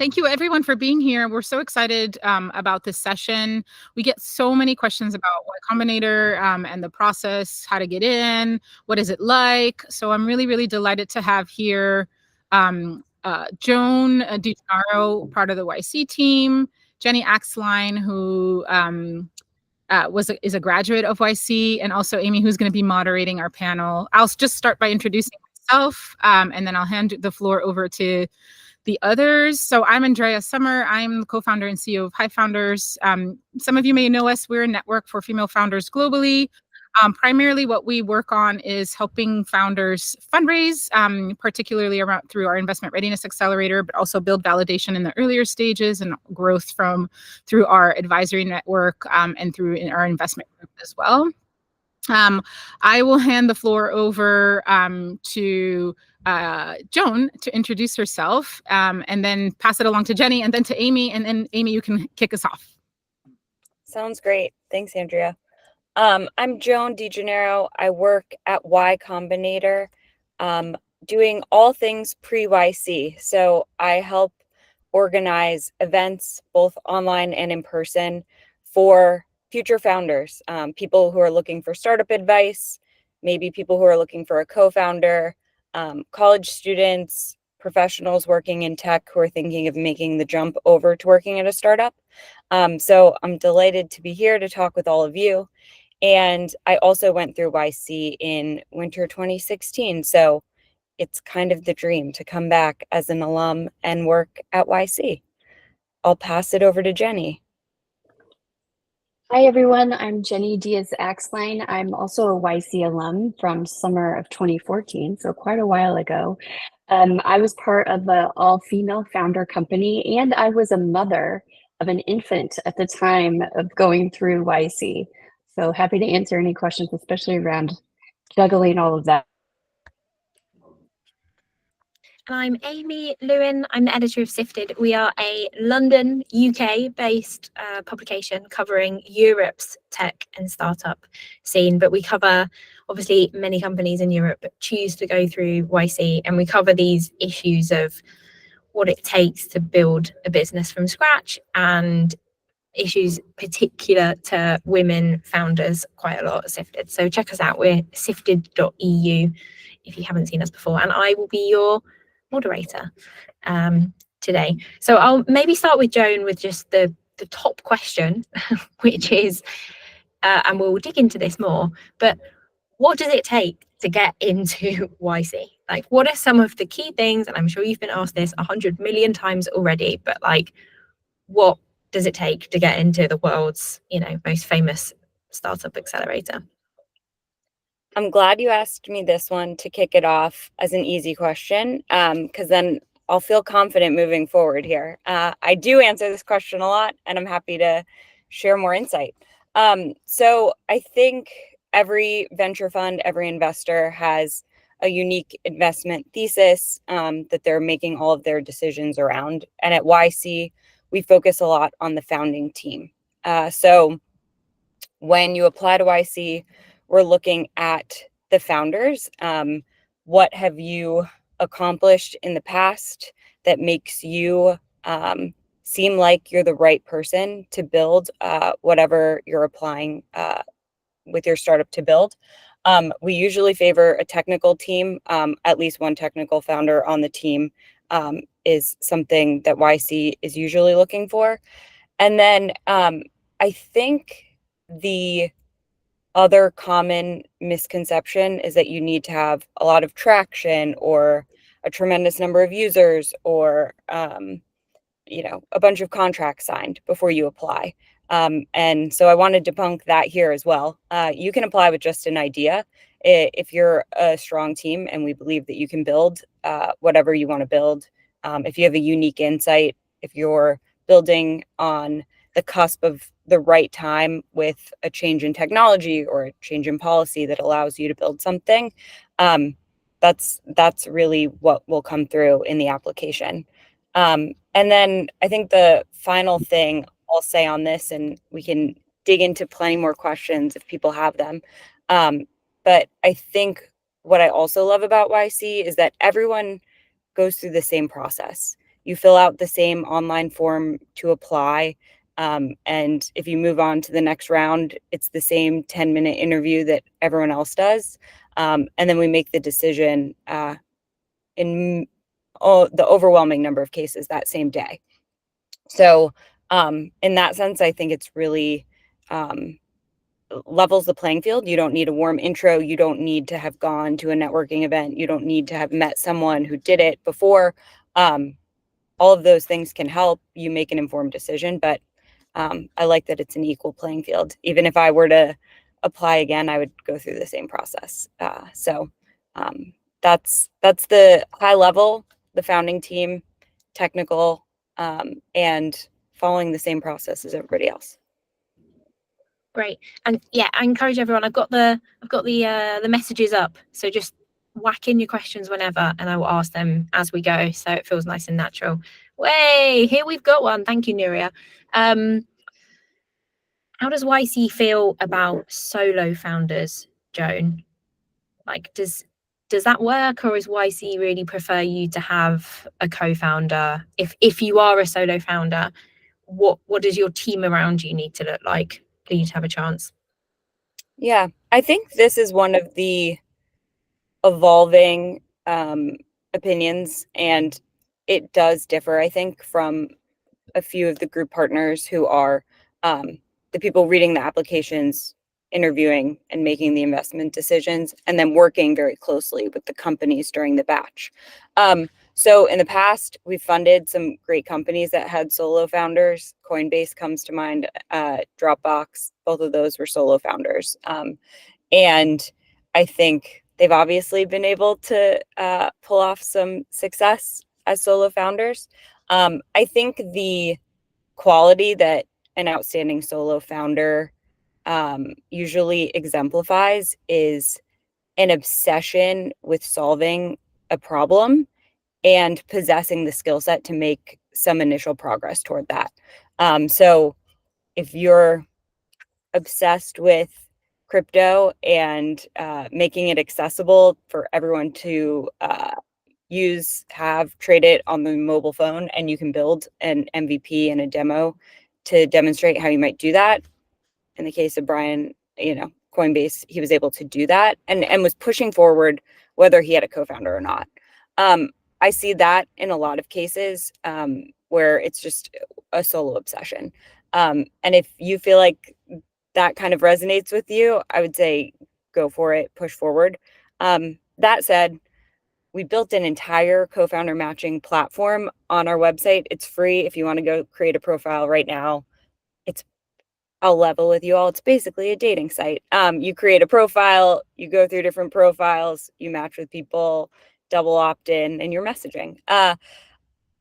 Thank you everyone for being here. We're so excited about this session. We get so many questions about Y Combinator and the process, how to get in, what is it like. So I'm really, really delighted to have here Joan DiGennaro, part of the YC team, Jenny Axline, who is a graduate of YC, and also Amy, who's going to be moderating our panel. I'll just start by introducing myself, and then I'll hand the floor over to the others. So I'm Andrea Summer. I'm the co-founder and CEO of Hive Founders. Some of you may know us. We're a network for female founders globally. Primarily what we work on is helping founders fundraise, particularly around through our investment readiness accelerator, but also build validation in the earlier stages and growth through our advisory network and through our investment group as well. I will hand the floor over to Joan to introduce herself, and then pass it along to Jenny, and then to Amy, and then Amy, you can kick us off. Sounds great. Thanks, Andrea. I'm Joan DiGennaro. I work at Y Combinator, doing all things pre-YC. So I help organize events, both online and in person, for future founders, people who are looking for startup advice, maybe people who are looking for a co-founder, college students, professionals working in tech who are thinking of making the jump over to working at a startup. So I'm delighted to be here to talk with all of you. And I also went through YC in winter 2016. So it's kind of the dream to come back as an alum and work at YC. I'll pass it over to Jenny. Hi, everyone. I'm Jenny Diaz-Axline. I'm also a YC alum from summer of 2014, so quite a while ago. I was part of an all-female founder company, and I was a mother of an infant at the time of going through YC. So happy to answer any questions, especially around juggling all of that. I'm Amy Lewin. I'm the editor of Sifted. We are a London, UK-based publication covering Europe's tech and startup scene, but we cover obviously many companies in Europe choose to go through YC, and we cover these issues of what it takes to build a business from scratch and issues particular to women founders quite a lot at Sifted. So check us out. We're sifted.eu if you haven't seen us before, and I will be your moderator today. So I'll maybe start with Joan with just the top question, which is, and we'll dig into this more, but what does it take to get into YC? Like, what are some of the key things? And I'm sure you've been asked this 100 million times already, but like, what does it take to get into the world's, most famous startup accelerator? I'm glad you asked me this one to kick it off as an easy question, because then I'll feel confident moving forward here. I do answer this question a lot, and I'm happy to share more insight. So I think every venture fund, every investor has a unique investment thesis that they're making all of their decisions around. And at YC, we focus a lot on the founding team. So when you apply to YC, we're looking at the founders. What have you accomplished in the past that makes you seem like you're the right person to build whatever you're applying with your startup to build? We usually favor a technical team. At least one technical founder on the team is something that YC is usually looking for. And then I think the other common misconception is that you need to have a lot of traction or a tremendous number of users or a bunch of contracts signed before you apply. And so I want to debunk that here as well. You can apply with just an idea if you're a strong team, and we believe that you can build whatever you want to build. If you have a unique insight, if you're building on the cusp of the right time with a change in technology or a change in policy that allows you to build something, that's really what will come through in the application. And then I think the final thing I'll say on this, and we can dig into plenty more questions if people have them, but I think what I also love about YC is that everyone goes through the same process. you fill out the same online form to apply. And if you move on to the next round, it's the same 10-minute interview that everyone else does. And then we make the decision in the overwhelming number of cases that same day. So in that sense, I think it's really levels the playing field. You don't need a warm intro. You don't need to have gone to a networking event. You don't need to have met someone who did it before. All of those things can help you make an informed decision, but I like that it's an equal playing field. Even if I were to apply again, I would go through the same process. So that's the high level, the founding team, technical, and following the same process as everybody else. Great. And yeah, I encourage everyone. I've got the messages up, so just whack in your questions whenever, and I will ask them as we go, so it feels nice and natural. Way here we've got one. Thank you, Nuria. How does YC feel about solo founders, Joan? Like, does that work, or is YC really prefer you to have a co-founder? If you are a solo founder, what does your team around you need to look like for you to have a chance? Yeah, I think this is one of the evolving opinions, and it does differ, I think, from a few of the group partners who are the people reading the applications, interviewing and making the investment decisions, and then working very closely with the companies during the batch. So in the past, we funded some great companies that had solo founders. Coinbase comes to mind, Dropbox, both of those were solo founders. And I think they've obviously been able to pull off some success as solo founders. I think the quality that an outstanding solo founder usually exemplifies is an obsession with solving a problem and possessing the skill set to make some initial progress toward that. So if you're obsessed with crypto and making it accessible for everyone to trade it on the mobile phone, and you can build an MVP and a demo to demonstrate how you might do that. In the case of Brian, Coinbase, he was able to do that and was pushing forward whether he had a co-founder or not. I see that in a lot of cases where it's just a solo obsession. And if you feel like that kind of resonates with you, I would say go for it, push forward. That said, we built an entire co-founder matching platform on our website. It's free if you want to go create a profile right now. I'll level with you all. It's basically a dating site. You create a profile, you go through different profiles, you match with people, double opt-in, and you're messaging.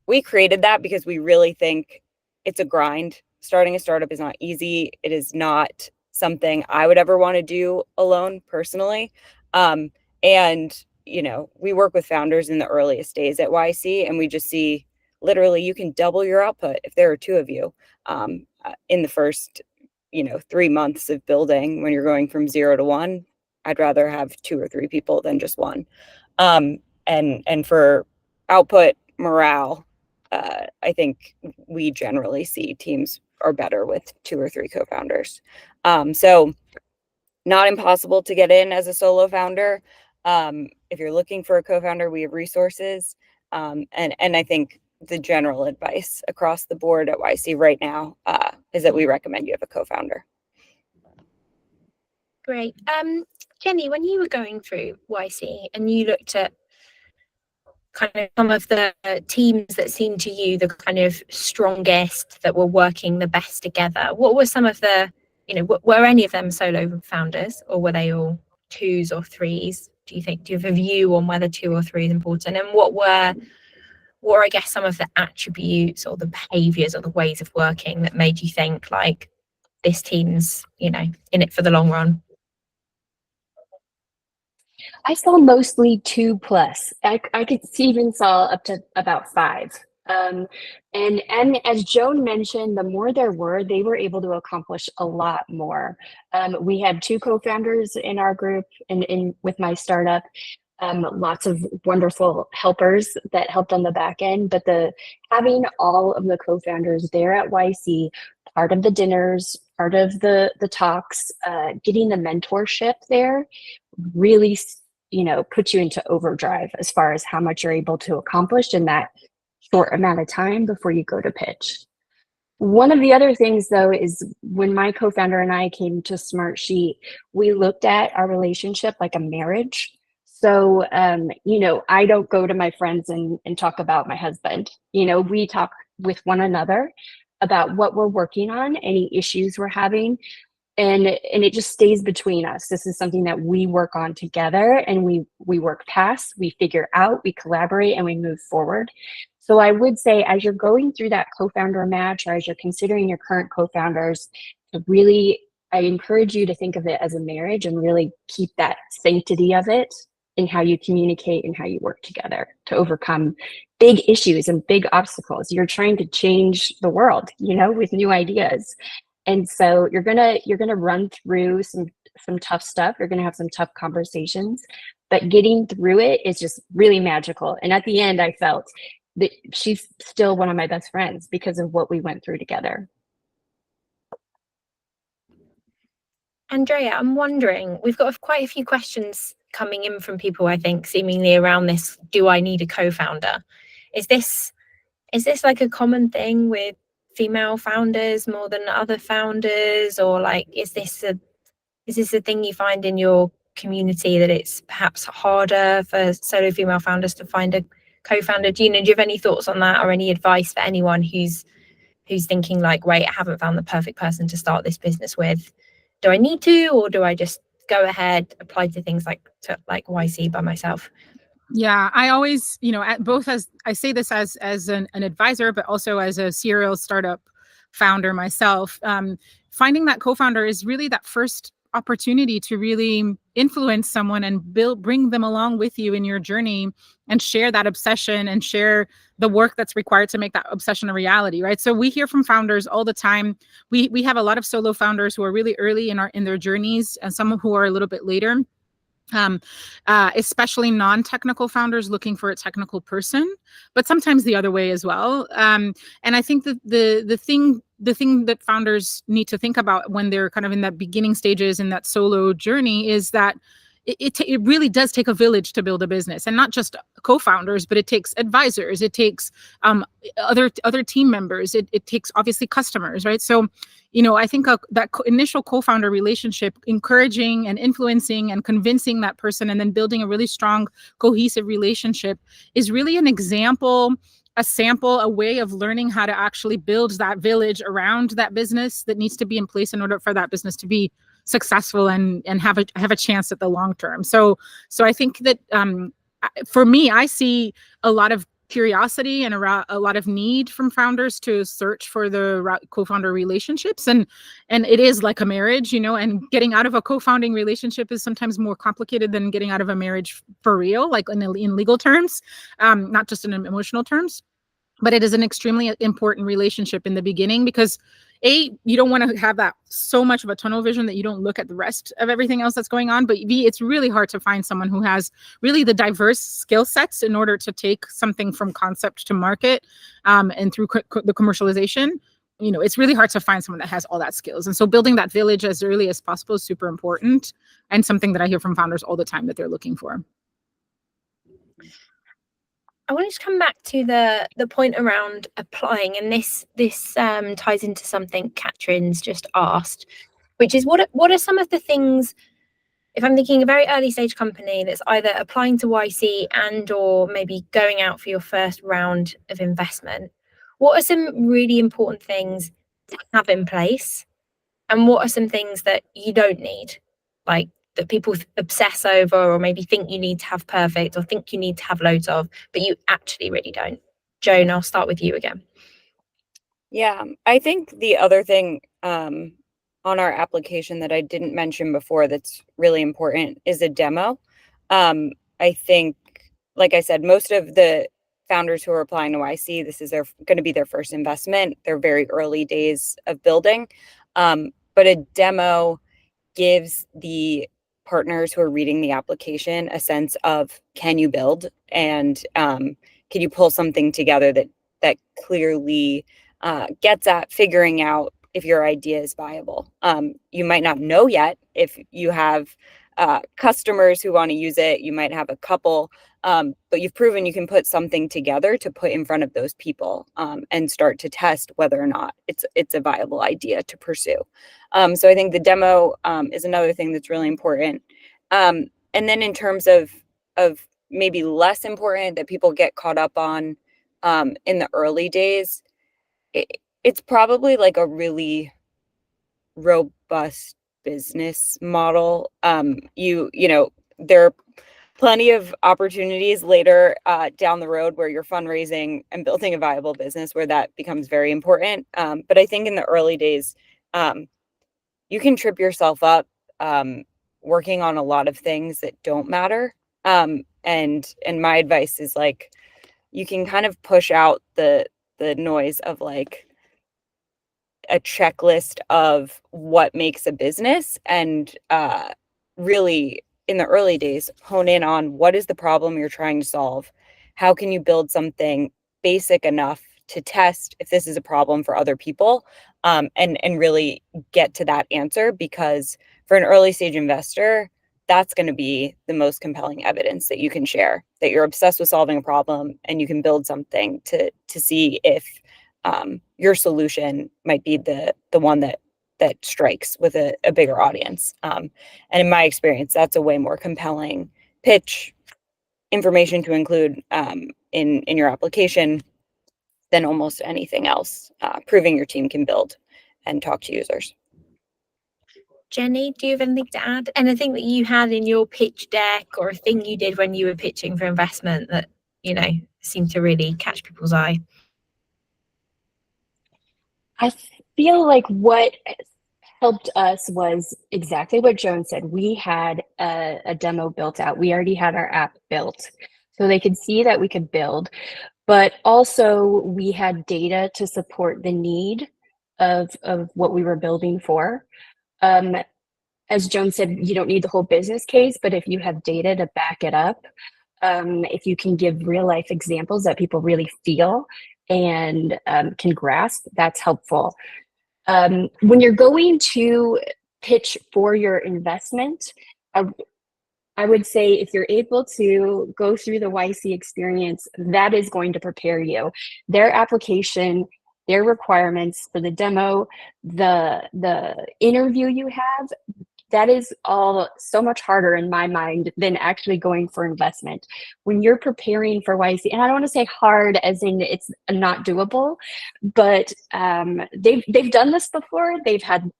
We created that because we really think it's a grind. Starting a startup is not easy. It is not something I would ever want to do alone personally. And we work with founders in the earliest days at YC, and we just see literally you can double your output if there are two of you in the first 3 months of building. When you're going from 0 to 1, I'd rather have 2 or 3 people than just one. And for output morale, I think we generally see teams are better with 2 or 3 co-founders. So not impossible to get in as a solo founder. If you're looking for a co-founder, we have resources. And I think the general advice across the board at YC right now is that we recommend you have a co-founder. Great. Jenny, when you were going through YC and you looked at kind of some of the teams that seemed to you the kind of strongest, that were working the best together, what were some of the, were any of them solo founders, or were they all 2s or 3s? Do you have a view on whether 2 or 3 is important? And what were I guess some of the attributes or the behaviors or the ways of working that made you think like this team's, in it for the long run? I saw mostly 2+. I could even saw up to about 5. And as Joan mentioned, the more there were, they were able to accomplish a lot more. We had 2 co-founders in our group with my startup. lots of wonderful helpers that helped on the back end, but having all of the co-founders there at YC, part of the dinners, part of the talks, getting the mentorship there really, puts you into overdrive as far as how much you're able to accomplish in that short amount of time before you go to pitch. One of the other things, though, is when my co-founder and I came to Smartsheet, we looked at our relationship like a marriage. So, I don't go to my friends and talk about my husband. We talk with one another about what we're working on, any issues we're having, and it just stays between us. This is something that we work on together, and we work past, we figure out, we collaborate, and we move forward. So I would say, as you're going through that co-founder match, or as you're considering your current co-founders, I encourage you to think of it as a marriage and really keep that sanctity of it in how you communicate and how you work together to overcome big issues and big obstacles. You're trying to change the world, with new ideas. And so you're gonna run through some tough stuff. You're gonna have some tough conversations, but getting through it is just really magical. And at the end, I felt that she's still one of my best friends because of what we went through together. Andrea, I'm wondering, we've got quite a few questions coming in from people, I think, seemingly around this, do I need a co-founder? Is this like a common thing with female founders more than other founders, or like, is this a thing you find in your community, that it's perhaps harder for solo female founders to find a co-founder? Do you have any thoughts on that, or any advice for anyone who's thinking like, wait, I haven't found the perfect person to start this business with? Do I need to, or do I just go ahead, apply to things like YC by myself? Yeah, I always, both as I say this as an advisor, but also as a serial startup founder myself, finding that co-founder is really that first opportunity to really influence someone and bring them along with you in your journey and share that obsession and share the work that's required to make that obsession a reality, right? So we hear from founders all the time. We have a lot of solo founders who are really early in their journeys, and some who are a little bit later. Especially non-technical founders looking for a technical person, but sometimes the other way as well. And I think that the thing that founders need to think about when they're kind of in that beginning stages in that solo journey is that it really does take a village to build a business, and not just co-founders, but it takes advisors, it takes other team members, it takes obviously customers, right? So, I think that initial co-founder relationship, encouraging and influencing and convincing that person, and then building a really strong, cohesive relationship is really an example, a sample, a way of learning how to actually build that village around that business that needs to be in place in order for that business to be successful and have a chance at the long term. So I think that for me, I see a lot of curiosity and a lot of need from founders to search for the co-founder relationships, and it is like a marriage, and getting out of a co-founding relationship is sometimes more complicated than getting out of a marriage for real, like in legal terms, not just in emotional terms. But it is an extremely important relationship in the beginning, because A, you don't want to have that so much of a tunnel vision that you don't look at the rest of everything else that's going on. But B, it's really hard to find someone who has really the diverse skill sets in order to take something from concept to market, and through the commercialization. It's really hard to find someone that has all that skills. And so building that village as early as possible is super important, and something that I hear from founders all the time that they're looking for. I want to come back to the point around applying, and this ties into something Catherine's just asked, which is what are some of the things, if I'm thinking a very early stage company that's either applying to YC and or maybe going out for your first round of investment, what are some really important things to have in place, and what are some things that you don't need, like that people obsess over, or maybe think you need to have perfect, or think you need to have loads of, but you actually really don't? Joan, I'll start with you again. Yeah, I think the other thing on our application that I didn't mention before that's really important is a demo. I think, like I said, most of the founders who are applying to YC, this is going to be their first investment. They're very early days of building, but a demo gives the partners who are reading the application a sense of, can you build, and can you pull something together that clearly gets at figuring out if your idea is viable. You might not know yet if you have customers who want to use it. You might have a couple, but you've proven you can put something together to put in front of those people and start to test whether or not it's a viable idea to pursue. So I think the demo is another thing that's really important. And then in terms of maybe less important that people get caught up on in the early days, it's probably like a really robust business model. You know, there are plenty of opportunities later down the road where you're fundraising and building a viable business where that becomes very important. But I think in the early days, you can trip yourself up working on a lot of things that don't matter. And my advice is like, you can kind of push out the noise of like a checklist of what makes a business and really in the early days hone in on what is the problem you're trying to solve. How can you build something basic enough to test if this is a problem for other people, and really get to that answer, because for an early stage investor, that's going to be the most compelling evidence that you can share, that you're obsessed with solving a problem and you can build something to see if your solution might be the one that strikes with a bigger audience. And in my experience, that's a way more compelling pitch information to include in your application than almost anything else, proving your team can build and talk to users. Jenny, do you have anything to add? Anything that you had in your pitch deck or a thing you did when you were pitching for investment that, you know, seemed to really catch people's eye? I feel like what helped us was exactly what Joan said. We had a demo built out. We already had our app built, so they could see that we could build, but also we had data to support the need of what we were building for. As Joan said, you don't need the whole business case, but if you have data to back it up, if you can give real life examples that people really feel and can grasp, that's helpful. When you're going to pitch for your investment, I would say if you're able to go through the YC experience, that is going to prepare you. Their application, their requirements for the demo, the interview you have, that is all so much harder in my mind than actually going for investment. When you're preparing for YC, and I don't want to say hard as in it's not doable, but they've done this before. They've had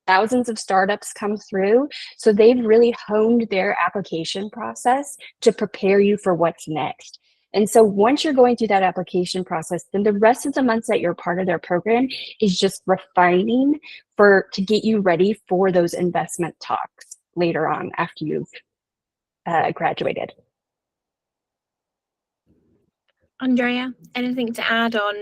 thousands of startups come through. So they've really honed their application process to prepare you for what's next. And so once you're going through that application process, then the rest of the months that you're part of their program is just refining to get you ready for those investment talks later on after you've graduated. Andrea, anything to add on,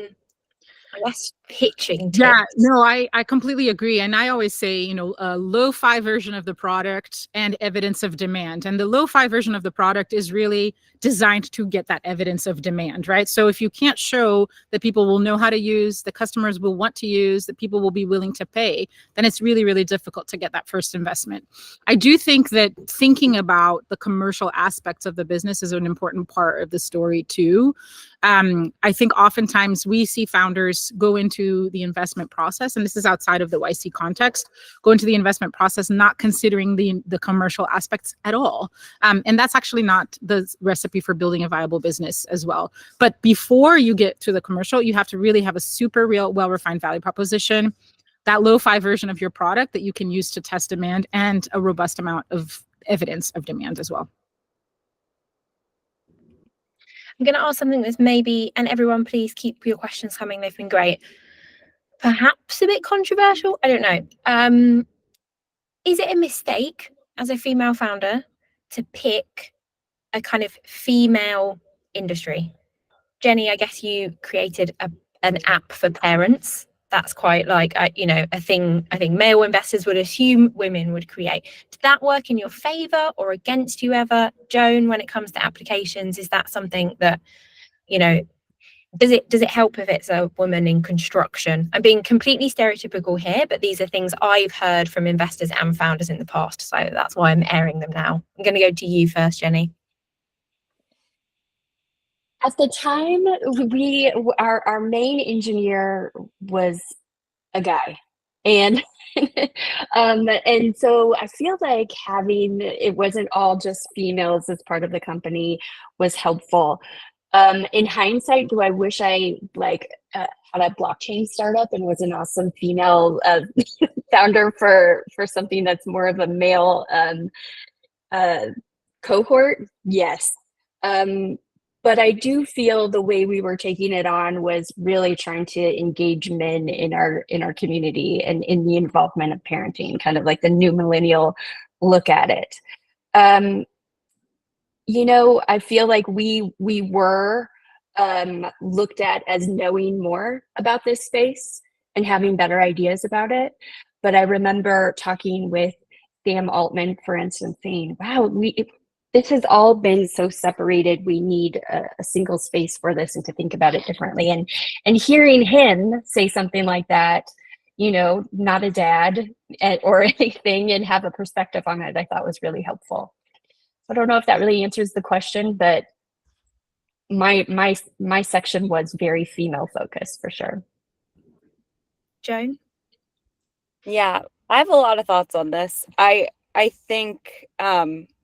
I guess, pitching tips? Yeah, no, I completely agree. And I always say, you know, a lo-fi version of the product and evidence of demand. And the lo-fi version of the product is really designed to get that evidence of demand, right? So if you can't show that people will know how to use, the customers will want to use, that people will be willing to pay, then it's really, really difficult to get that first investment. I do think that thinking about the commercial aspects of the business is an important part of the story too. I think oftentimes we see founders go into the investment process, and this is outside of the YC context, go into the investment process not considering the commercial aspects at all. And that's actually not the recipe for building a viable business as well. But before you get to the commercial, you have to really have a super real, well-refined value proposition, that lo-fi version of your product that you can use to test demand, and a robust amount of evidence of demand as well. I'm going to ask something that's maybe, and everyone please keep your questions coming, they've been great, perhaps a bit controversial, I don't know. Is it a mistake as a female founder to pick a kind of female industry? Jenny, I guess you created an app for parents that's quite like a thing I think male investors would assume women would create. Did that work in your favor or against you ever, Joan, when it comes to applications? Is that something that, does it help if it's a woman in construction? I'm being completely stereotypical here, but these are things I've heard from investors and founders in the past, so that's why I'm airing them now. I'm going to go to you first, Jenny. At the time, our main engineer was a guy, and and so I feel like having it wasn't all just females as part of the company was helpful. In hindsight, do I wish I had a blockchain startup and was an awesome female founder for something that's more of a male cohort? Yes. But I do feel the way we were taking it on was really trying to engage men in our community and in the involvement of parenting, kind of like the new millennial look at it. I feel like we were looked at as knowing more about this space and having better ideas about it. But I remember talking with Sam Altman, for instance, saying, wow, this has all been so separated. We need a single space for this and to think about it differently. And hearing him say something like that, not a dad or anything, and have a perspective on it, I thought was really helpful. I don't know if that really answers the question, but my section was very female focused for sure. Joan? Yeah, I have a lot of thoughts on this. I think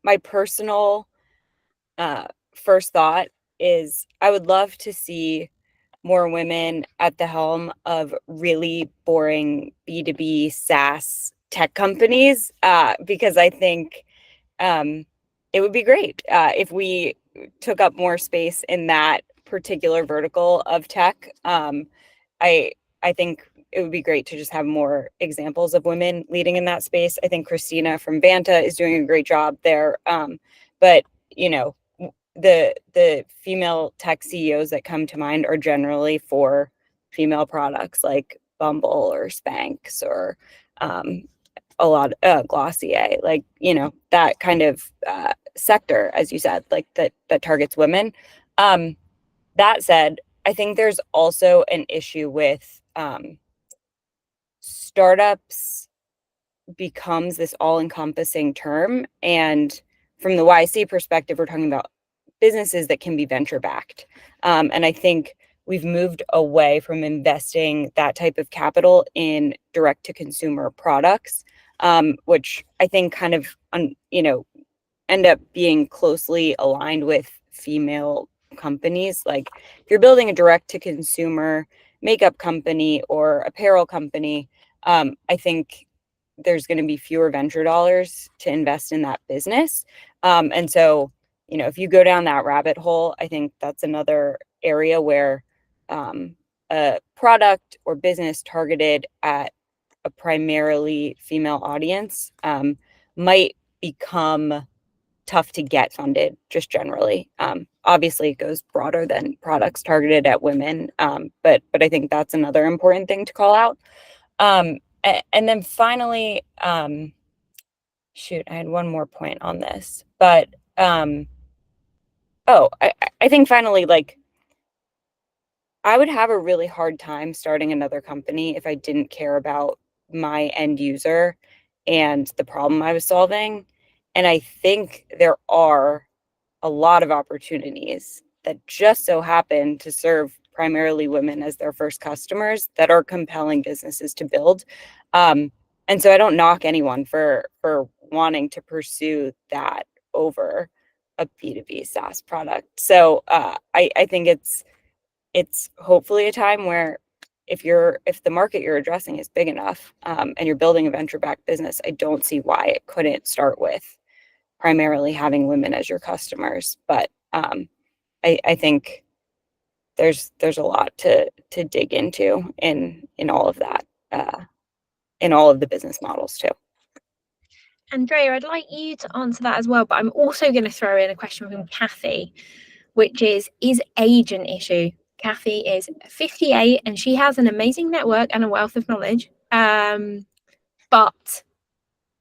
my personal first thought is I would love to see more women at the helm of really boring B2B SaaS tech companies, because I think it would be great if we took up more space in that particular vertical of tech. I think it would be great to just have more examples of women leading in that space. I think Christina from Vanta is doing a great job there. But the female tech CEOs that come to mind are generally for female products like Bumble or Spanx or a lot Glossier, that kind of sector, as you said, like that targets women. That said, I think there's also an issue with startups becomes this all-encompassing term, and from the YC perspective, we're talking about businesses that can be venture backed, and I think we've moved away from investing that type of capital in direct to consumer products, which I think kind of end up being closely aligned with female companies. Like if you're building a direct to consumer makeup company or apparel company, I think there's going to be fewer venture dollars to invest in that business. And so, if you go down that rabbit hole, I think that's another area where a product or business targeted at a primarily female audience might become tough to get funded just generally. Obviously, it goes broader than products targeted at women, but I think that's another important thing to call out. And then finally, shoot, I had one more point on this, but I think finally, like, I would have a really hard time starting another company if I didn't care about my end user and the problem I was solving. And I think there are a lot of opportunities that just so happen to serve primarily women as their first customers that are compelling businesses to build. And so I don't knock anyone for wanting to pursue that over a B2B SaaS product. So I think it's hopefully a time where if the market you're addressing is big enough, and you're building a venture-backed business, I don't see why it couldn't start with primarily having women as your customers. But I think there's a lot to dig into in all of that, in all of the business models too. Andrea, I'd like you to answer that as well, but I'm also going to throw in a question from Kathy, which is age an issue? Kathy is 58 and she has an amazing network and a wealth of knowledge. But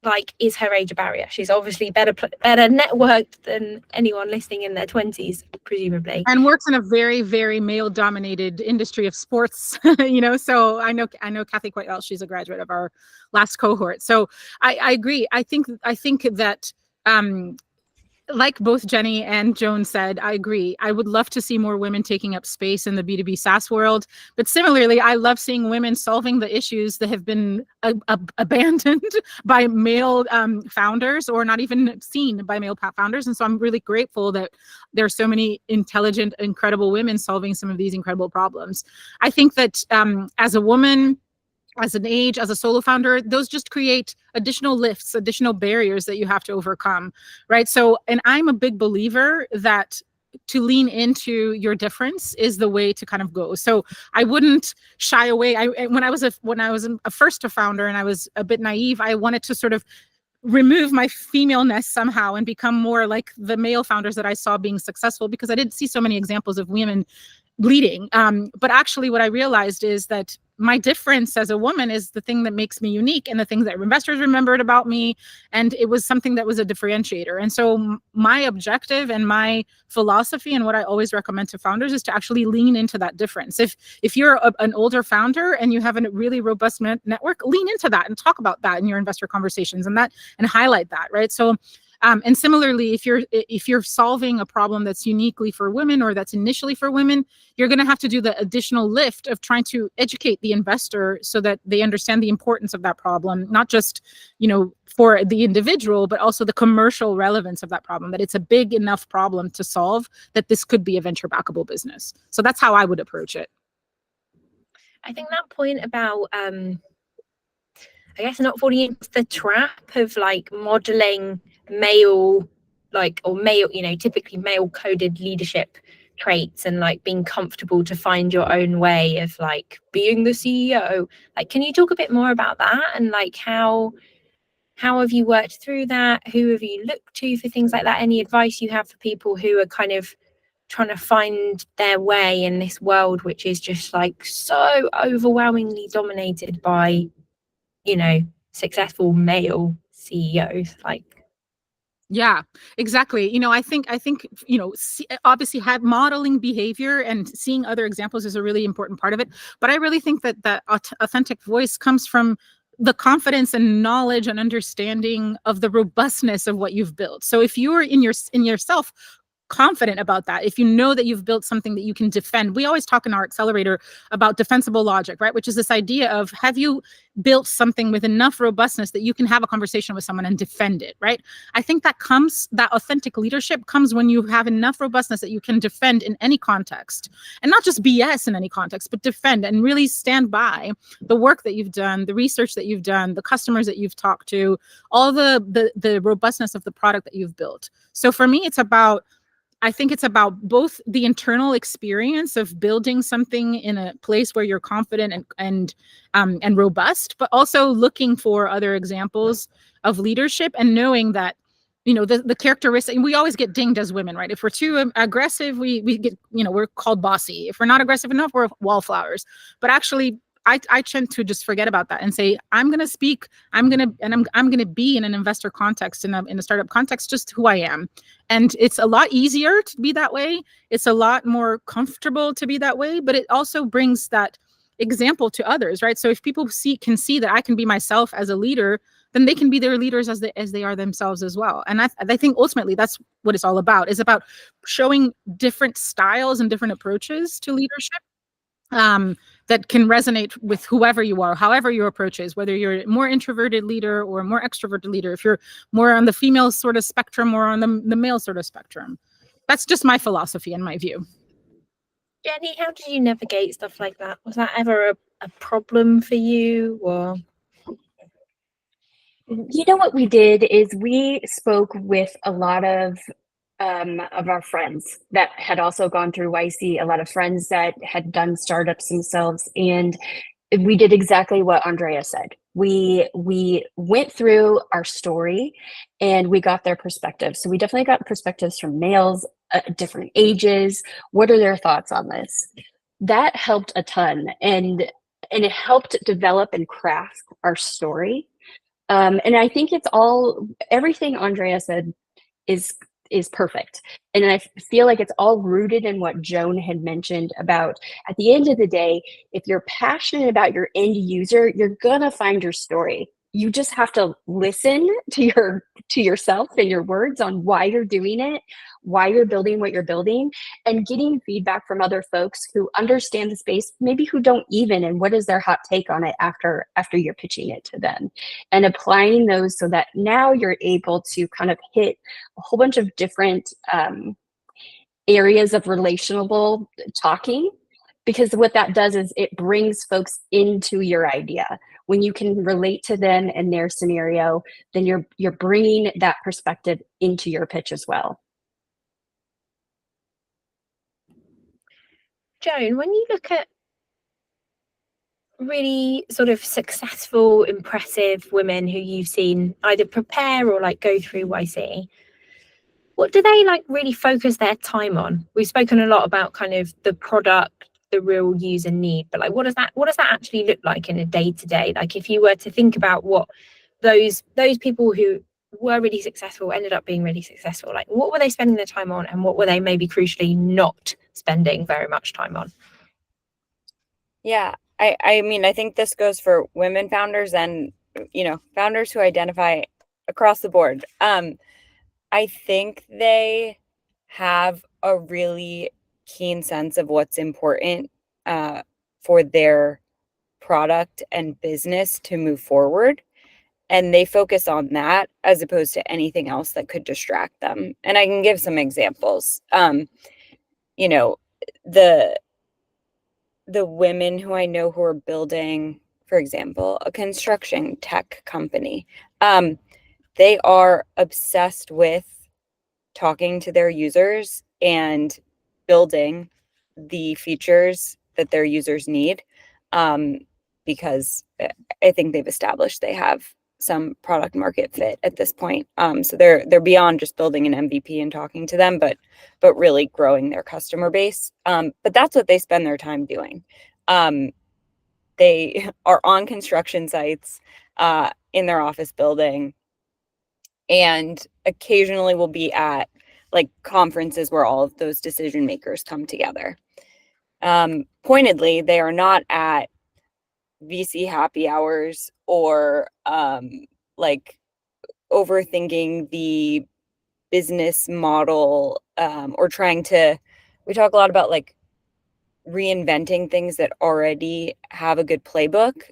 like, is her age a barrier? She's obviously better networked than anyone listening in their 20s, presumably. And works in a very, very male-dominated industry of sports, you know. So I know Kathy quite well. She's a graduate of our last cohort. So I agree. I think that like both Jenny and Joan said, I agree. I would love to see more women taking up space in the B2B SaaS world. But similarly, I love seeing women solving the issues that have been abandoned by male founders, or not even seen by male founders. And so I'm really grateful that there are so many intelligent, incredible women solving some of these incredible problems. I think that as a woman, as an age, as a solo founder, those just create additional lifts, additional barriers that you have to overcome, right? So, and I'm a big believer that to lean into your difference is the way to kind of go. So I wouldn't shy away. When I was a first founder and I was a bit naive, I wanted to sort of remove my femaleness somehow and become more like the male founders that I saw being successful, because I didn't see so many examples of women leading. But actually what I realized is that my difference as a woman is the thing that makes me unique, and the things that investors remembered about me. And it was something that was a differentiator. And so my objective and my philosophy, and what I always recommend to founders, is to actually lean into that difference. If you're an older founder and you have a really robust network, lean into that and talk about that in your investor conversations, and highlight that, right? So and similarly, if you're solving a problem that's uniquely for women, or that's initially for women, you're going to have to do the additional lift of trying to educate the investor so that they understand the importance of that problem, not just, you know, for the individual, but also the commercial relevance of that problem, that it's a big enough problem to solve that this could be a venture backable business. So that's how I would approach it. I think that point about I guess not falling into the trap of like modeling male, like, or male, you know, typically male coded leadership traits, and like being comfortable to find your own way of like being the CEO. Like, can you talk a bit more about that, and like how have you worked through that? Who have you looked to for things like that? Any advice you have for people who are kind of trying to find their way in this world, which is just like so overwhelmingly dominated by, you know, successful male CEOs? Like, yeah, exactly. You know, I think, you know, obviously have modeling behavior and seeing other examples is a really important part of it. But I really think that that authentic voice comes from the confidence and knowledge and understanding of the robustness of what you've built. So if you're in yourself confident about that, if you know that you've built something that you can defend. We always talk in our accelerator about defensible logic, right? Which is this idea of, have you built something with enough robustness that you can have a conversation with someone and defend it, right? I think that authentic leadership comes when you have enough robustness that you can defend in any context, and not just BS in any context, but defend and really stand by the work that you've done, the research that you've done, the customers that you've talked to, all the robustness of the product that you've built. So for me, I think it's about both the internal experience of building something in a place where you're confident and robust, but also looking for other examples of leadership and knowing that, you know, the characteristic. We always get dinged as women, right? If we're too aggressive, we get, you know, we're called bossy. If we're not aggressive enough, we're wallflowers. But actually, I tend to just forget about that and say, I'm going to speak, I'm going to be in an investor context, in a startup context, just who I am. And it's a lot easier to be that way. It's a lot more comfortable to be that way, but it also brings that example to others, right? So if people can see that I can be myself as a leader, then they can be their leaders as they are themselves as well. And I think ultimately that's what it's all about, is about showing different styles and different approaches to leadership that can resonate with whoever you are, however your approach is, whether you're a more introverted leader or a more extroverted leader, if you're more on the female sort of spectrum or on the male sort of spectrum. That's just my philosophy and my view. Jenny, how did you navigate stuff like that? Was that ever a problem for you, or? You know, what we did is we spoke with a lot of our friends that had also gone through YC, a lot of friends that had done startups themselves, and we did exactly what Andrea said. We went through our story and we got their perspective. So we definitely got perspectives from males, different ages. What are their thoughts on this? that helped a ton, and it helped develop and craft our story. And I think it's all, everything Andrea said is perfect. And I feel like it's all rooted in what Joan had mentioned about, at the end of the day, if you're passionate about your end user, you're gonna find your story. You just have to listen to yourself and your words on why you're doing it, why you're building what you're building, and getting feedback from other folks who understand the space, maybe who don't even, and what is their hot take on it after you're pitching it to them, and applying those so that now you're able to kind of hit a whole bunch of different areas of relationable talking, because what that does is it brings folks into your idea. When you can relate to them and their scenario, then you're bringing that perspective into your pitch as well. Joan, when you look at really sort of successful, impressive women who you've seen either prepare or like go through YC, what do they like really focus their time on? We've spoken a lot about kind of the product, the real user need, but like what does that actually look like in a day-to-day? Like if you were to think about what those people who were really successful ended up being really successful, like what were they spending their time on, and what were they maybe crucially not spending very much time on? Yeah, I mean, I think this goes for women founders and, founders who identify across the board. I think they have a really keen sense of what's important for their product and business to move forward. And they focus on that as opposed to anything else that could distract them. And I can give some examples. The women who I know who are building, for example, a construction tech company, they are obsessed with talking to their users and building the features that their users need, because I think they've established they have some product market fit at this point. So they're beyond just building an MVP and talking to them, but really growing their customer base. But that's what they spend their time doing. They are on construction sites in their office building, and occasionally will be at like conferences where all of those decision makers come together. Pointedly, they are not at VC happy hours or like overthinking the business model, or trying to, we talk a lot about like reinventing things that already have a good playbook.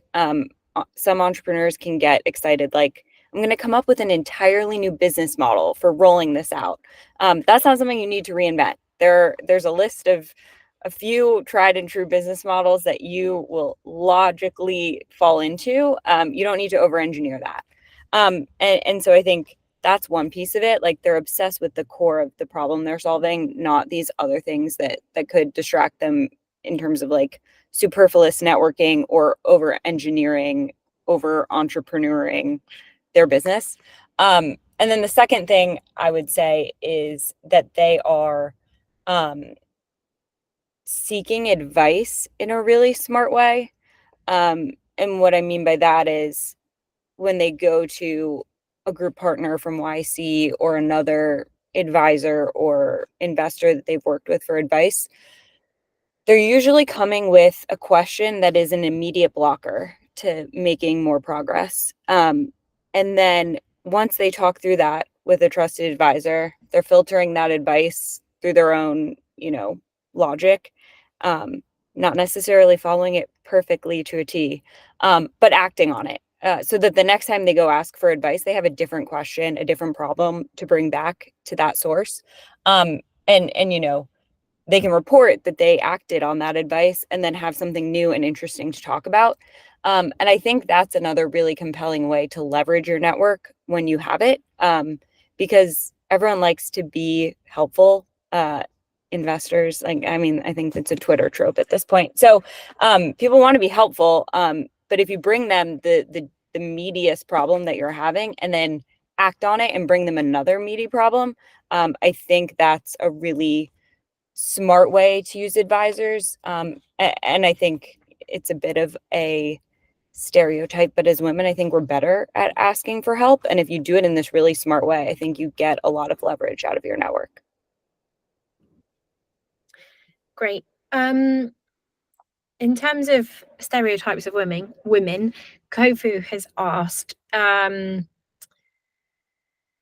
Some entrepreneurs can get excited, like, I'm going to come up with an entirely new business model for rolling this out. That's not something you need to reinvent. There's a list of a few tried and true business models that you will logically fall into. You don't need to over-engineer that. And so I think that's one piece of it. Like, they're obsessed with the core of the problem they're solving, not these other things that could distract them in terms of like superfluous networking or over-engineering, over-entrepreneuring their business. And then the second thing I would say is that they are seeking advice in a really smart way. And what I mean by that is when they go to a group partner from YC or another advisor or investor that they've worked with for advice, they're usually coming with a question that is an immediate blocker to making more progress. And then once they talk through that with a trusted advisor, they're filtering that advice through their own, logic, not necessarily following it perfectly to a T, but acting on it. So that the next time they go ask for advice, they have a different question, a different problem to bring back to that source. And they can report that they acted on that advice and then have something new and interesting to talk about. And I think that's another really compelling way to leverage your network when you have it, because everyone likes to be helpful. Investors, I think it's a Twitter trope at this point. So people want to be helpful, but if you bring them the meatiest problem that you're having and then act on it and bring them another meaty problem, I think that's a really smart way to use advisors. And I think it's a bit of a stereotype, but as women, I think we're better at asking for help. And if you do it in this really smart way, I think you get a lot of leverage out of your network. Great. In terms of stereotypes of women, Kofu has asked,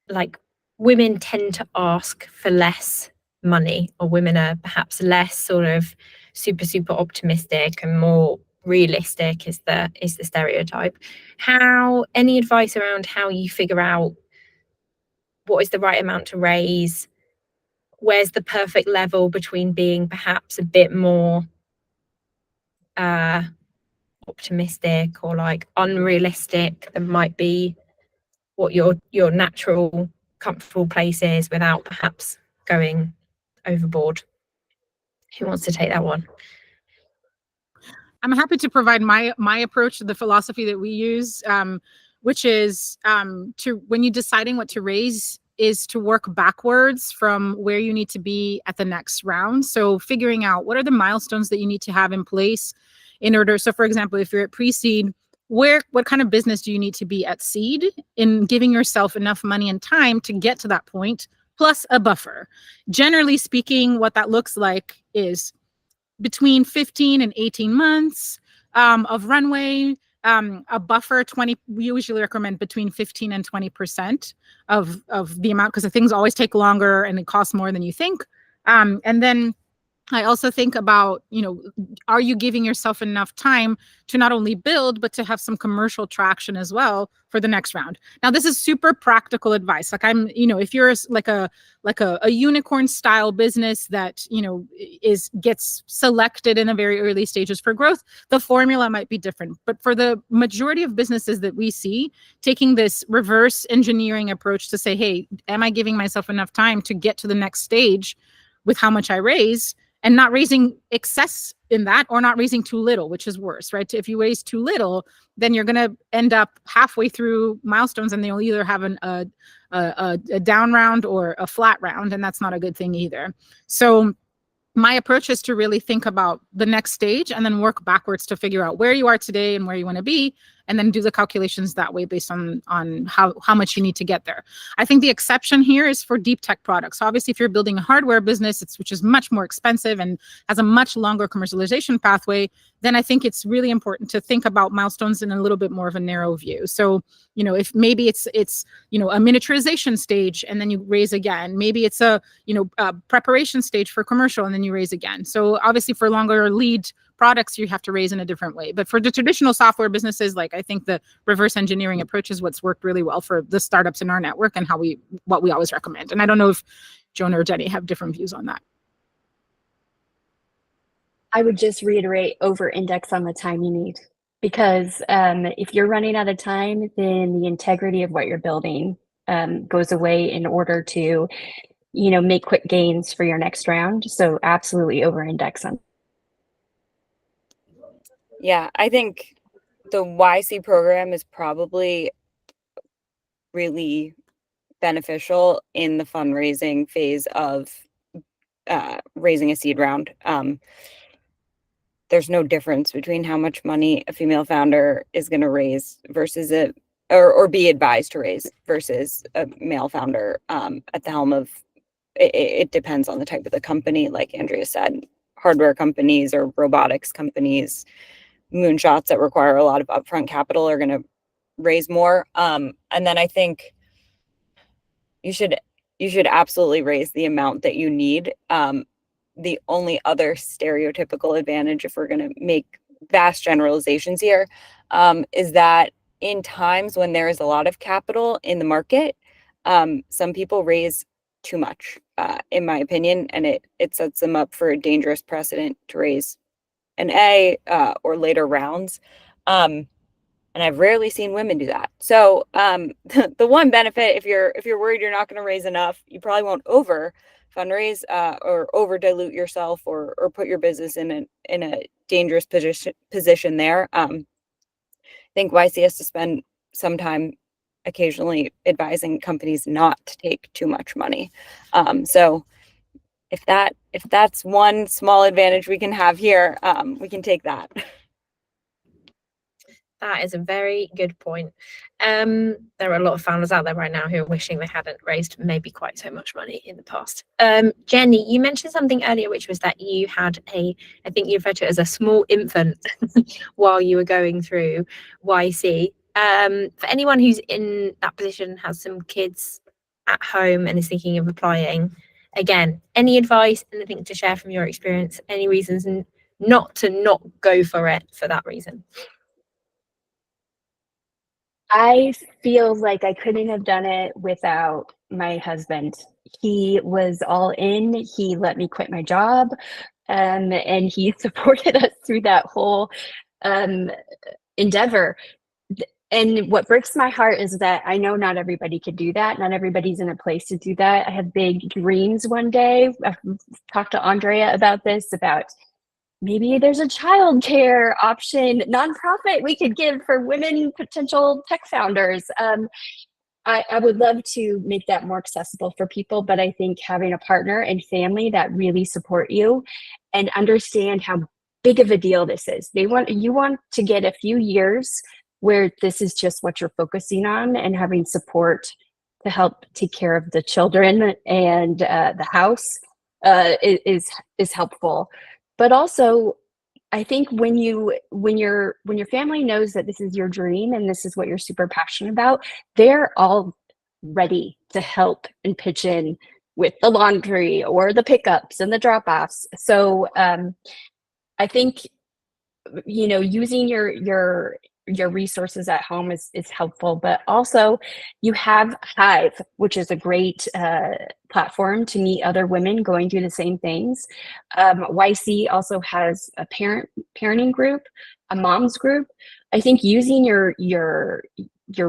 like, women tend to ask for less money, or women are perhaps less sort of super optimistic and more realistic is the stereotype. Any advice around how you figure out what is the right amount to raise? Where's the perfect level between being perhaps a bit more optimistic or like unrealistic that might be what your natural comfortable place is without perhaps going overboard? Who wants to take that one? I'm happy to provide my approach to the philosophy that we use, which is to, when you're deciding what to raise, is to work backwards from where you need to be at the next round. So figuring out what are the milestones that you need to have in place in order. So for example, if you're at pre-seed, what kind of business do you need to be at seed, in giving yourself enough money and time to get to that point, plus a buffer. Generally speaking, what that looks like is between 15 and 18 months of runway, a buffer. We usually recommend between 15 and 20% of the amount, because the things always take longer and it costs more than you think. And then I also think about, are you giving yourself enough time to not only build, but to have some commercial traction as well for the next round? Now, this is super practical advice. Like if you're like a unicorn style business that, gets selected in the very early stages for growth, the formula might be different. But for the majority of businesses that we see, taking this reverse engineering approach to say, hey, am I giving myself enough time to get to the next stage with how much I raise? And not raising excess in that, or not raising too little, which is worse, right? If you raise too little, then you're going to end up halfway through milestones and they'll either have a down round or a flat round, and that's not a good thing either. So my approach is to really think about the next stage and then work backwards to figure out where you are today and where you want to be, and then do the calculations that way based on how much you need to get there. I think the exception here is for deep tech products. Obviously, if you're building a hardware business, which is much more expensive and has a much longer commercialization pathway, then I think it's really important to think about milestones in a little bit more of a narrow view. So, if maybe it's a miniaturization stage and then you raise again, maybe it's a preparation stage for commercial and then you raise again. So obviously for longer lead products, you have to raise in a different way. But for the traditional software businesses, like, I think the reverse engineering approach is what's worked really well for the startups in our network and what we always recommend. And I don't know if Jonah or Jenny have different views on that. I would just reiterate, over-index on the time you need, because if you're running out of time, then the integrity of what you're building goes away in order to, make quick gains for your next round. So absolutely over-index on. Yeah, I think the YC program is probably really beneficial in the fundraising phase of raising a seed round. There's no difference between how much money a female founder is going to raise versus or be advised to raise versus a male founder at the helm of. It depends on the type of the company. Like Andrea said, hardware companies or robotics companies, moonshots that require a lot of upfront capital are going to raise more. And then I think you should absolutely raise the amount that you need. The only other stereotypical advantage, if we're going to make vast generalizations here, is that in times when there is a lot of capital in the market, some people raise too much, in my opinion, and it sets them up for a dangerous precedent to raise an A or later rounds. And I've rarely seen women do that. So the one benefit, if you're worried you're not going to raise enough, you probably won't over fundraise or over dilute yourself or put your business in a dangerous position there. I think YC has to spend some time occasionally advising companies not to take too much money. So if that's one small advantage we can have here, we can take that. That is a very good point. There are a lot of founders out there right now who are wishing they hadn't raised maybe quite so much money in the past. Jenny, you mentioned something earlier, which was that you had I think you referred to it as a small infant while you were going through YC. For anyone who's in that position, has some kids at home and is thinking of applying, again, any advice, anything to share from your experience, any reasons not to go for it for that reason? I feel like I couldn't have done it without my husband. He was all in. He let me quit my job, and he supported us through that whole endeavor. And what breaks my heart is that I know not everybody could do that. Not everybody's in a place to do that. I have big dreams one day. I've talked to Andrea about this, about maybe there's a childcare option, nonprofit we could give for women potential tech founders. I would love to make that more accessible for people, but I think having a partner and family that really support you and understand how big of a deal this is. You want to get a few years where this is just what you're focusing on, and having support to help take care of the children and the house is helpful. But also, I think when your family knows that this is your dream and this is what you're super passionate about, they're all ready to help and pitch in with the laundry or the pickups and the drop-offs. So I think, using your resources at home is helpful, but also you have Hive, which is a great platform to meet other women going through the same things. YC also has a parenting group, a mom's group. I think using your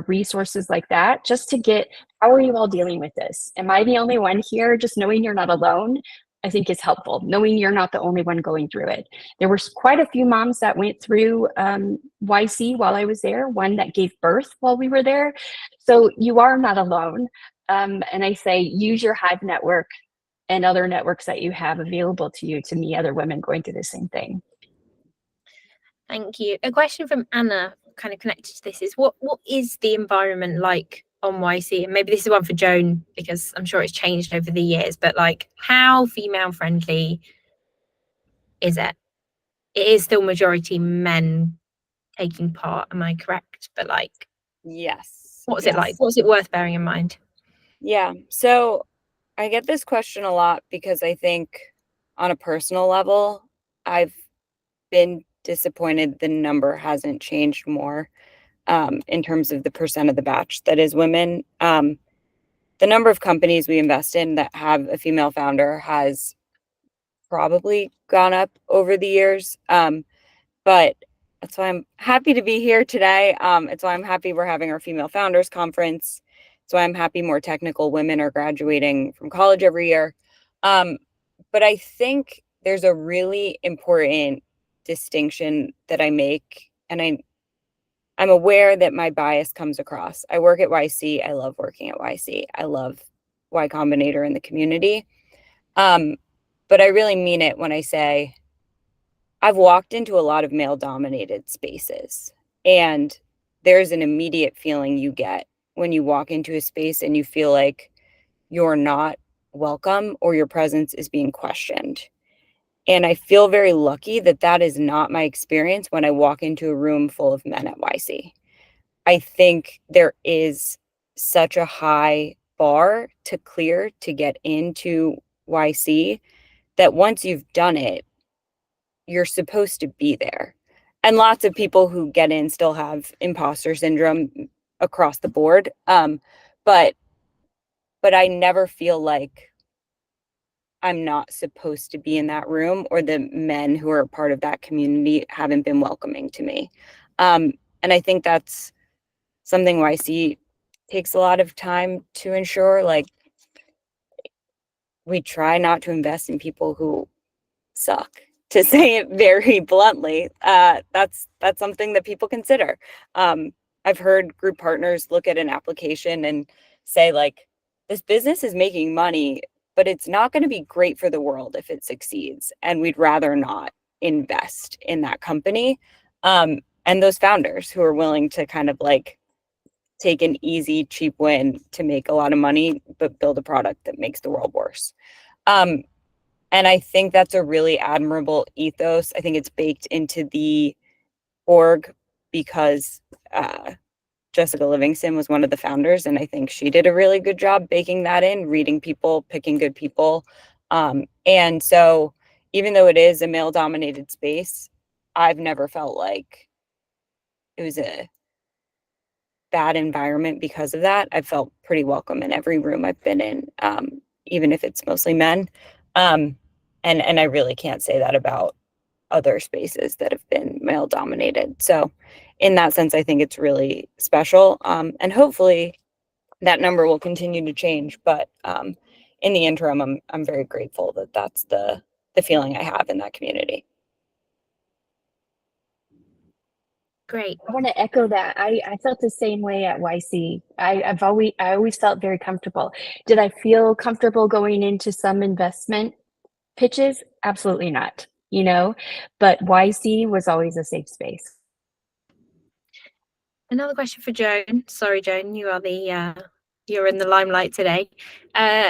resources like that, just to get, how are you all dealing with this? Am I the only one here? Just knowing you're not alone, I think is helpful. Knowing you're not the only one going through it. There were quite a few moms that went through YC while I was there, one that gave birth while we were there. So you are not alone. And I say, use your Hive network and other networks that you have available to you to meet other women going through the same thing. Thank you. A question from Anna, kind of connected to this, is what is the environment like on YC? And maybe this is one for Joan, because I'm sure it's changed over the years, but like, how female friendly is it? It is still majority men taking part, am I correct? But like, Yes. what's it like? What's it worth bearing in mind? Yeah. So I get this question a lot because I think on a personal level, I've been disappointed the number hasn't changed more in terms of the percent of the batch that is women. The number of companies we invest in that have a female founder has probably gone up over the years. But that's why I'm happy to be here today. It's why I'm happy we're having our Female Founders Conference. It's why I'm happy more technical women are graduating from college every year. But I think there's a really important distinction that I make, and I'm aware that my bias comes across. I work at YC. I love working at YC. I love Y Combinator in the community. But I really mean it when I say I've walked into a lot of male-dominated spaces, and there's an immediate feeling you get when you walk into a space and you feel like you're not welcome or your presence is being questioned. And I feel very lucky that that is not my experience when I walk into a room full of men at YC. I think there is such a high bar to clear to get into YC that once you've done it, you're supposed to be there. And lots of people who get in still have imposter syndrome across the board. But I never feel like I'm not supposed to be in that room, or the men who are a part of that community haven't been welcoming to me. And I think that's something YC takes a lot of time to ensure. Like, we try not to invest in people who suck, to say it very bluntly. That's something that people consider. I've heard group partners look at an application and say, like, this business is making money. but it's not going to be great for the world if it succeeds. And we'd rather not invest in that company. And those founders who are willing to kind of like take an easy, cheap win to make a lot of money, but build a product that makes the world worse. And I think that's a really admirable ethos. I think it's baked into the org because Jessica Livingston was one of the founders, and I think she did a really good job baking that in, reading people, picking good people. And so even though it is a male-dominated space, I've never felt like it was a bad environment because of that. I've felt pretty welcome in every room I've been in, even if it's mostly men. And I really can't say that about other spaces that have been male dominated. So in that sense, I think it's really special. And hopefully that number will continue to change. But in the interim, I'm very grateful that that's the feeling I have in that community. Great. I want to echo that. I felt the same way at YC. I always felt very comfortable. Did I feel comfortable going into some investment pitches? Absolutely not, you know, but YC was always a safe space. Another question for Joan. Sorry, Joan, you are you're in the limelight today.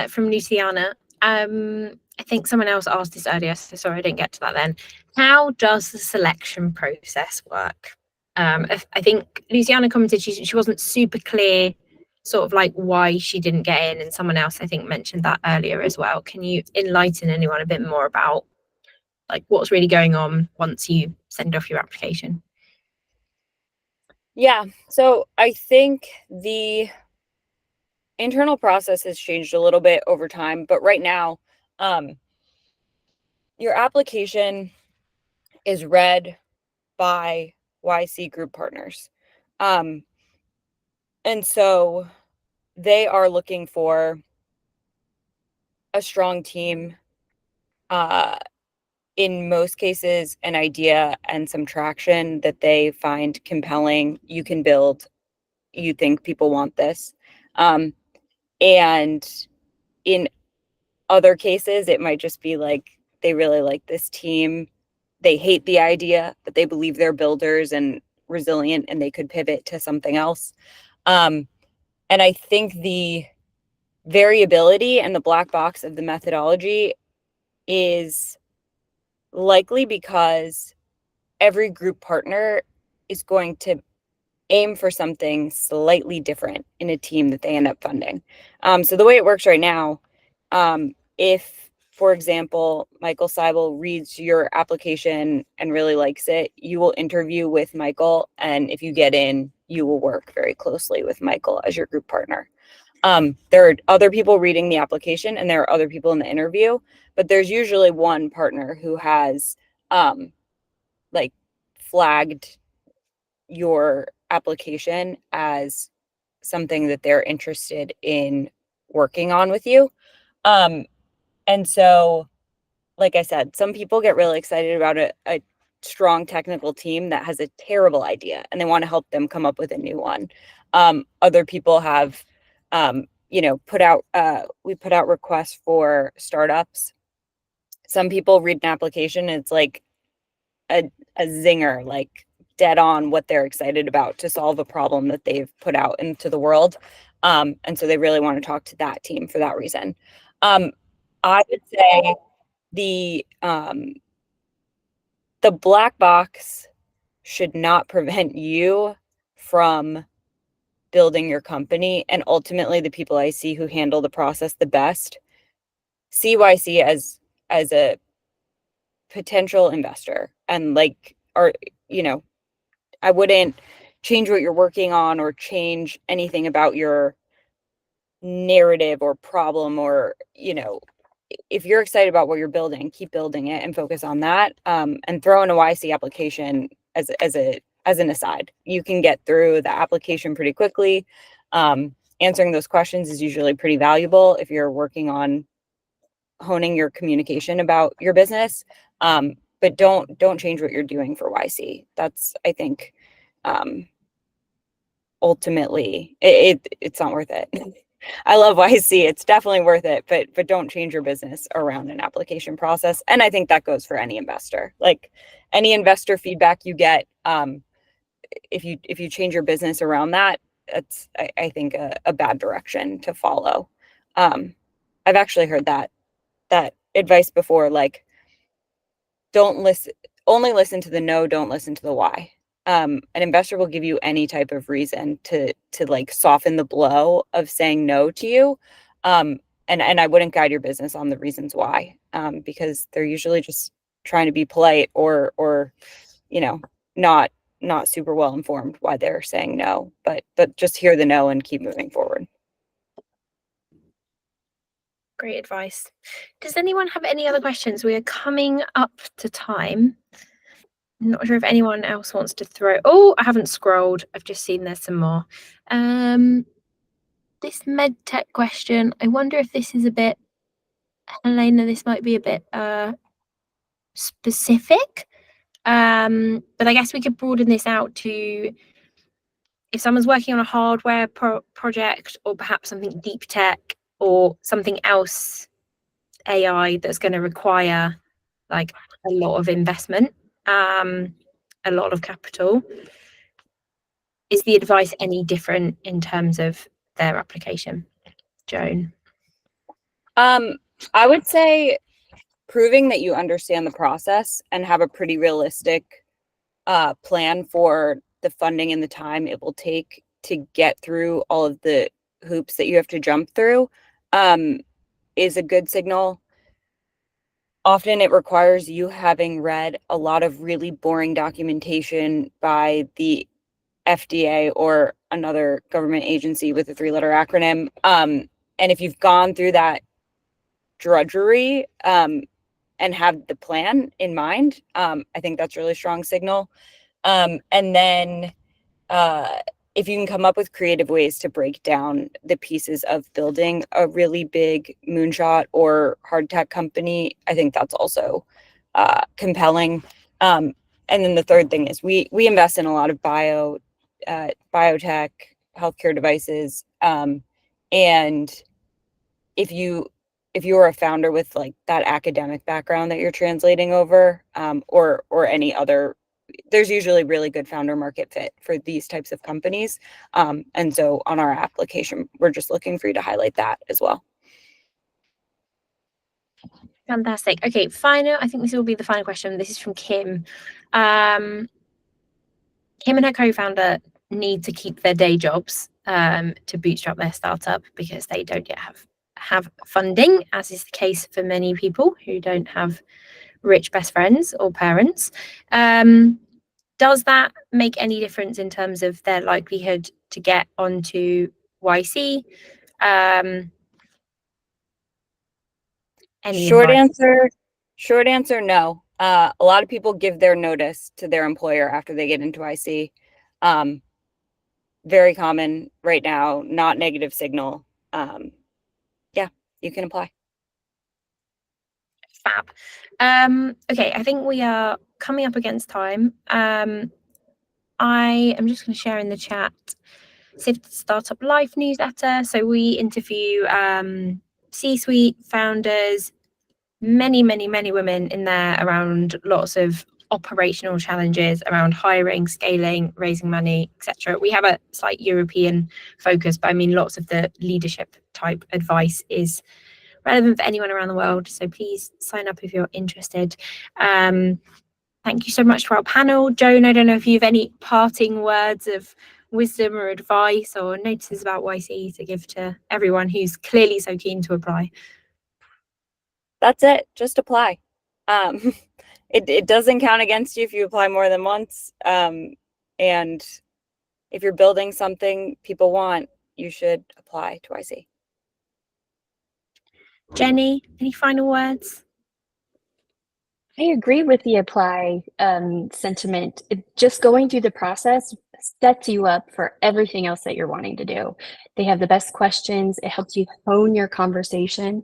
From Luciana. I think someone else asked this earlier, so sorry I didn't get to that then. How does the selection process work? I think Luciana commented she wasn't super clear sort of like why she didn't get in, and someone else I think mentioned that earlier as well. Can you enlighten anyone a bit more about like what's really going on once you send off your application? Yeah, so I think the internal process has changed a little bit over time, but right now, your application is read by YC group partners. And so they are looking for a strong team, in most cases, an idea and some traction that they find compelling, you can build, you think people want this. And in other cases, it might just be like they really like this team. They hate the idea, but they believe they're builders and resilient and they could pivot to something else. And I think the variability and the black box of the methodology is likely because every group partner is going to aim for something slightly different in a team that they end up funding. So the way it works right now, if, for example, Michael Seibel reads your application and really likes it, you will interview with Michael. And if you get in, you will work very closely with Michael as your group partner. There are other people reading the application and there are other people in the interview, but there's usually one partner who has like flagged your application as something that they're interested in working on with you. And so, like I said, some people get really excited about a strong technical team that has a terrible idea and they want to help them come up with a new one. Other people have, we put out requests for startups. Some people read an application and it's like a zinger, like dead on what they're excited about to solve a problem that they've put out into the world. And so they really want to talk to that team for that reason. I would say the black box should not prevent you from building your company. And ultimately, the people I see who handle the process the best see YC as a potential investor and like, or, I wouldn't change what you're working on or change anything about your narrative or problem or, if you're excited about what you're building, keep building it and focus on that. And throw in a YC application as an aside. You can get through the application pretty quickly. Answering those questions is usually pretty valuable if you're working on honing your communication about your business. But don't change what you're doing for YC. That's, I think, ultimately it's not worth it. I love YC. It's definitely worth it, but don't change your business around an application process. And I think that goes for any investor. Like any investor feedback you get, if you change your business around that, that's I think a bad direction to follow. I've actually heard that advice before, like only listen to the no, don't listen to the why. An investor will give you any type of reason to like soften the blow of saying no to you. And I wouldn't guide your business on the reasons why, because they're usually just trying to be polite or you know, not super well informed why they're saying no, but just hear the no and keep moving forward. Great advice. Does anyone have any other questions? We are coming up to time. I'm not sure if anyone else wants to throw. Oh, I haven't scrolled. I've just seen there's some more. This med tech question. I wonder if this is a bit, Helena, this might be a bit specific. But I guess we could broaden this out to if someone's working on a hardware project or perhaps something deep tech or something else AI that's going to require like a lot of investment, a lot of capital. Is the advice any different in terms of their application, Joan? I would say proving that you understand the process and have a pretty realistic plan for the funding and the time it will take to get through all of the hoops that you have to jump through is a good signal. Often it requires you having read a lot of really boring documentation by the FDA or another government agency with a 3-letter acronym. And if you've gone through that drudgery and have the plan in mind, I think that's a really strong signal. And then if you can come up with creative ways to break down the pieces of building a really big moonshot or hard tech company, I think that's also compelling. And then the third thing is we invest in a lot of biotech, healthcare devices. And if you're a founder with like that academic background that you're translating over, or any other, there's usually really good founder market fit for these types of companies. And so on our application, we're just looking for you to highlight that as well. Fantastic. Okay, final. I think this will be the final question. This is from Kim. Kim and her co-founder need to keep their day jobs to bootstrap their startup because they don't yet have funding, as is the case for many people who don't have rich best friends or parents. Does that make any difference in terms of their likelihood to get onto YC? Short answer, no. A lot of people give their notice to their employer after they get into IC. Very common right now, not negative signal. Yeah, you can apply. Fab. Okay, I think we are coming up against time. I am just going to share in the chat Sifted Startup Life newsletter. So we interview C-suite founders, many women in there around lots of operational challenges around hiring, scaling, raising money, etc. We have a slight European focus, but I mean lots of the leadership type advice is relevant for anyone around the world. So please sign up if you're interested. Thank you so much to our panel. Joan, I don't know if you have any parting words of wisdom or advice or notices about YC to give to everyone who's clearly so keen to apply. That's it. Just apply. It doesn't count against you if you apply more than once. And if you're building something people want, you should apply to YC. Jenny, any final words? I agree with the apply sentiment. Just going through the process sets you up for everything else that you're wanting to do. They have the best questions. It helps you hone your conversation,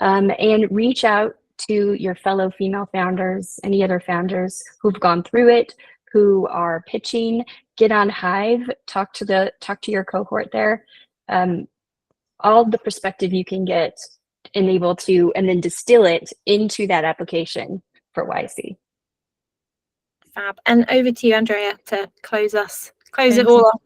and reach out to your fellow female founders, any other founders who've gone through it, who are pitching. Get on Hive. Talk to your cohort there. all the perspective you can get and able to, and then distill it into that application for YC. Fab. And over to you, Andrea, to close it all off.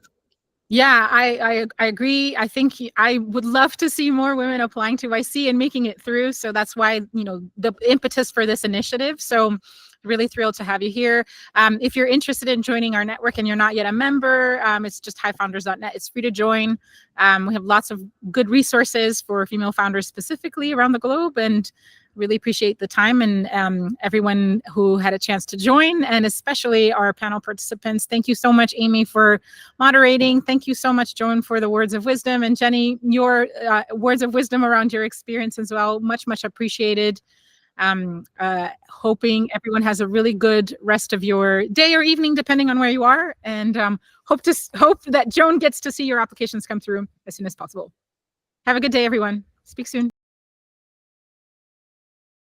Yeah, I agree. I think I would love to see more women applying to YC and making it through. So that's why, the impetus for this initiative. So really thrilled to have you here. If you're interested in joining our network and you're not yet a member, it's just hivefounders.net. It's free to join. We have lots of good resources for female founders specifically around the globe, and really appreciate the time and everyone who had a chance to join, and especially our panel participants. Thank you so much, Amy, for moderating. Thank you so much, Joan, for the words of wisdom, and Jenny, your words of wisdom around your experience as well. Much, much appreciated. Hoping everyone has a really good rest of your day or evening, depending on where you are, and hope that Joan gets to see your applications come through as soon as possible. Have a good day, everyone. Speak soon.